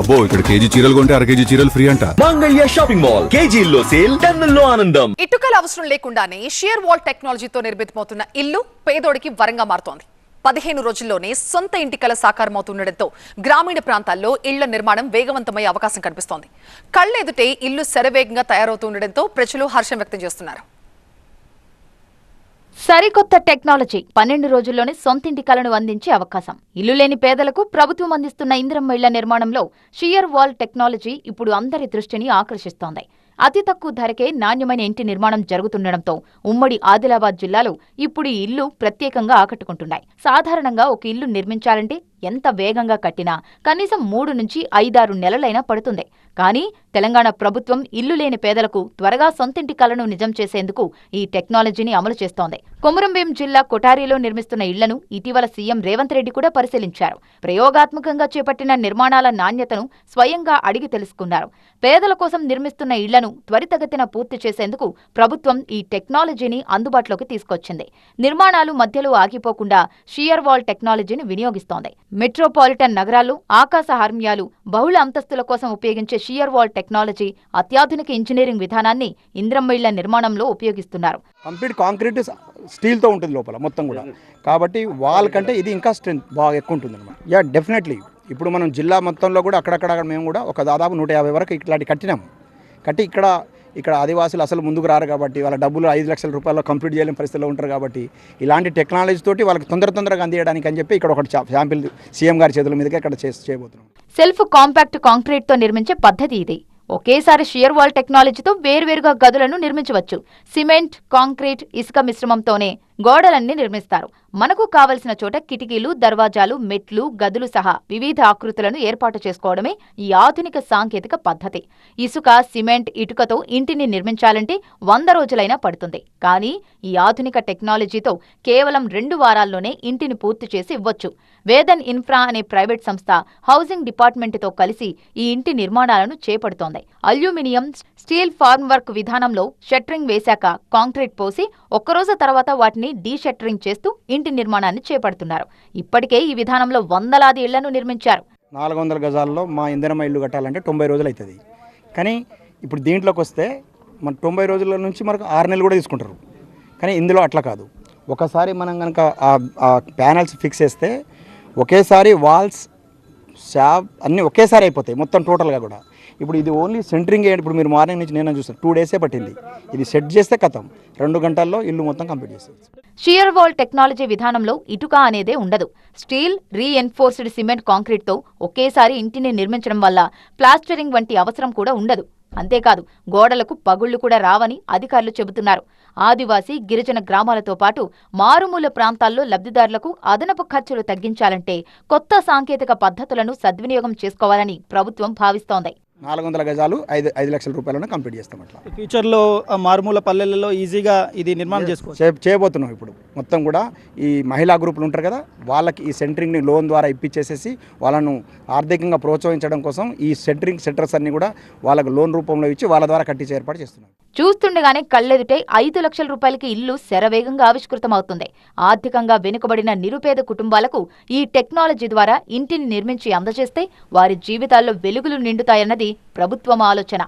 అబ్బో ఇక్కడ కేజీ చీరలు కొంటే అర కేజీ చీరలు ఫ్రీ అంట. మంగళ్య షాపింగ్ మాల్ కేజీల్లో సేల్, టన్నుల్లో ఆనందం. ఇటుకల అవసరం లేకుండానే షియర్ వాల్ టెక్నాలజీతో నిర్మితమవుతున్న ఇల్లు పేదోడికి వరంగా మారుతోంది. 15 రోజుల్లోనే సొంత ఇంటి కల సాకారమవుతుండటంతో గ్రామీణ ప్రాంతాల్లో ఇళ్ల నిర్మాణం వేగవంతమయ్యే అవకాశం కనిపిస్తోంది. కళ్ళెదుటే ఇల్లు శరవేగంగా తయారవుతుండటంతో ప్రజలు హర్షం వ్యక్తం చేస్తున్నారు. సరికొత్త టెక్నాలజీ 12 రోజుల్లోనే సొంతింటి కలను అందించే అవకాశం. ఇల్లు లేని పేదలకు ప్రభుత్వం అందిస్తున్న ఇందిరమ్మ ఇళ్ల నిర్మాణంలో షియర్ వాల్ టెక్నాలజీ ఇప్పుడు అందరి దృష్టిని ఆకర్షిస్తోంది. అతి తక్కువ ధరకే నాణ్యమైన ఇంటి నిర్మాణం జరుగుతుండటంతో ఉమ్మడి ఆదిలాబాద్ జిల్లాలో ఇప్పుడు ఈ ఇల్లు ప్రత్యేకంగా ఆకట్టుకుంటున్నాయి. సాధారణంగా ఒక ఇల్లు నిర్మించాలంటే ఎంత వేగంగా కట్టినా కనీసం 3 నుంచి 5-6 నెలలైనా పడుతుంది. కానీ తెలంగాణ ప్రభుత్వం ఇల్లు లేని పేదలకు త్వరగా సొంతింటి కలను నిజం చేసేందుకు ఈ టెక్నాలజీని అమలు చేస్తోంది. కొమురంభీం జిల్లా కొఠారిలో నిర్మిస్తున్న ఇళ్లను ఇటీవల సీఎం రేవంత్ రెడ్డి కూడా పరిశీలించారు. ప్రయోగాత్మకంగా చేపట్టిన నిర్మాణాల నాణ్యతను స్వయంగా అడిగి తెలుసుకున్నారు. పేదల కోసం నిర్మిస్తున్న ఇళ్లను త్వరితగతిన పూర్తి చేసేందుకు ప్రభుత్వం ఈ టెక్నాలజీని అందుబాటులోకి తీసుకొచ్చింది. నిర్మాణాలు మధ్యలో ఆగిపోకుండా షియర్ వాల్ టెక్నాలజీని వినియోగిస్తోంది. మెట్రోపాలిటన్ నగరాల్లో ఆకాశ హార్మ్యాలు, బహుళ అంతస్తుల కోసం ఉపయోగించే షియర్ వాల్ టెక్నాలజీ అత్యాధునిక ఇంజనీరింగ్ విధానాన్ని ఇందిరమ్మ ఇళ్ల నిర్మాణంలో ఉపయోగిస్తున్నారు. కంప్లీట్ కాంక్రీట్ స్టీల్తో ఉంటుంది లోపల మొత్తం కూడా, కాబట్టి వాల్ కంటే ఇది ఇంకా స్ట్రెంత్ బాగా ఎక్కువ ఉంటుంది అనమాట. యా డెఫినెట్లీ ఇప్పుడు మనం జిల్లా మొత్తంలో కూడా అక్కడక్కడ మేము కూడా ఒక దాదాపు 150 వరకు ఇట్లాంటి కట్టినాము. కట్టి ఇక్కడ ఆదివాసులు అసలు ముందుకు రారు కాబట్టి వాళ్ళ డబ్బులు 5 లక్షల రూపాయలు కంప్లీట్ చేయలేని పరిస్థితిలో ఉంటారు కాబట్టి ఇలాంటి టెక్నాలజీ తోటి వాళ్ళకి తొందరగా అందియడానికి అని చెప్పి ఇక్కడ ఒకటి శాంపిల్ సీఎం గారి చేతుల మీదుగా ఇక్కడ చేయబోతున్నాం. సెల్ఫ్ కాంపాక్ట్ కాంక్రీట్తో నిర్మించే పద్ధతి ఇది. ఒకేసారి షియర్ వాల్ టెక్నాలజీతో వేర్వేరుగా గదులను నిర్మించవచ్చు. సిమెంట్, కాంక్రీట్, ఇసుక మిశ్రమంతోనే గోడలన్నీ నిర్మిస్తారు. మనకు కావలసిన చోట కిటికీలు, దర్వాజాలు, మెట్లు, గదులు సహా వివిధ ఆకృతులను ఏర్పాటు చేసుకోవడమే ఈ ఆధునిక సాంకేతిక పద్ధతి. ఇసుక, సిమెంట్, ఇటుకతో ఇంటిని నిర్మించాలంటే 100 రోజులైనా పడుతుంది. కానీ ఈ ఆధునిక టెక్నాలజీతో కేవలం 2 వారాల్లోనే ఇంటిని పూర్తి చేసి ఇవ్వచ్చు. వేదన్ ఇన్ఫ్రా అనే ప్రైవేట్ సంస్థ హౌసింగ్ డిపార్ట్మెంట్తో కలిసి ఈ ఇంటి నిర్మాణాలను చేపడుతోంది. అల్యూమినియం, స్టీల్ ఫార్మ్ వర్క్ విధానంలో షట్టరింగ్ వేశాక కాంక్రీట్ పోసి ఒక్కరోజు తర్వాత వాటిని డీషట్టరింగ్ చేస్తూ ఇంటి నిర్మాణాన్ని చేపడుతున్నారు. ఇప్పటికే ఈ విధానంలో వందలాది ఇళ్లను నిర్మించారు. 400 గజాల్లో మా ఇందిరమ్మ ఇల్లు కట్టాలంటే 90 రోజులు అవుతుంది. కానీ ఇప్పుడు దీంట్లోకి వస్తే మన 90 రోజుల నుంచి మనకు 6 నెలలు కూడా తీసుకుంటారు. కానీ ఇందులో అట్లా కాదు. ఒకసారి మనం కనుక ఆ ప్యానల్స్ ఫిక్స్ చేస్తే ఒకేసారి వాల్స్, స్లాబ్ అన్నీ ఒకేసారి అయిపోతాయి మొత్తం టోటల్గా కూడా. ఇప్పుడు ఇది ఓన్లీ సెంటరింగ్. ఇప్పుడు మీరు మార్నింగ్ నుంచి నేను చూస్తాను 2 డేసే పట్టింది. ఇది సెట్ చేస్తే కథం 2 గంటల్లో ఇల్లు మొత్తం కంప్లీట్ చేస్తుంది. షియర్ వాల్ టెక్నాలజీ విధానంలో ఇటుక అనేదే ఉండదు. స్టీల్, రీఎన్ఫోర్స్డ్ సిమెంట్, కాంక్రీట్తో ఒకేసారి ఇంటిని నిర్మించడం వల్ల ప్లాస్టరింగ్ వంటి అవసరం కూడా ఉండదు. అంతేకాదు గోడలకు పగుళ్లు కూడా రావని అధికారులు చెబుతున్నారు. ఆదివాసీ, గిరిజన గ్రామాలతో పాటు మారుమూల ప్రాంతాల్లో లబ్ధిదారులకు అదనపు ఖర్చులు తగ్గించాలంటే కొత్త సాంకేతిక పద్ధతులను సద్వినియోగం చేసుకోవాలని ప్రభుత్వం భావిస్తోంది. 400 గజాలు 5 లక్షల రూపాయలను కంప్లీట్ చేస్తాం. అట్లా ఫ్యూచర్లో మారుమూల పల్లెలలో ఈజీగా ఇది నిర్మాణం చేయబోతున్నాం. ఇప్పుడు మొత్తం కూడా ఈ మహిళా గ్రూపులు ఉంటారు కదా, వాళ్ళకి ఈ సెంటరింగ్ని లోన్ ద్వారా ఇప్పించేసేసి వాళ్ళను ఆర్థికంగా ప్రోత్సహించడం కోసం ఈ సెంటరింగ్ సెంటర్స్ అన్ని కూడా వాళ్ళకు లోన్ రూపంలో ఇచ్చి వాళ్ళ ద్వారా కట్టించే ఏర్పాటు చేస్తున్నాం. చూస్తుండగానే కళ్ళెదుటే 5 లక్షల రూపాయలకి ఇల్లు శరవేగంగా ఆవిష్కృతమవుతుంది. ఆర్థికంగా వెనుకబడిన నిరుపేద కుటుంబాలకు ఈ టెక్నాలజీ ద్వారా ఇంటిని నిర్మించి అందజేస్తే వారి జీవితాల్లో వెలుగులు నిండుతాయన్నది ప్రభుత్వం ఆలోచన.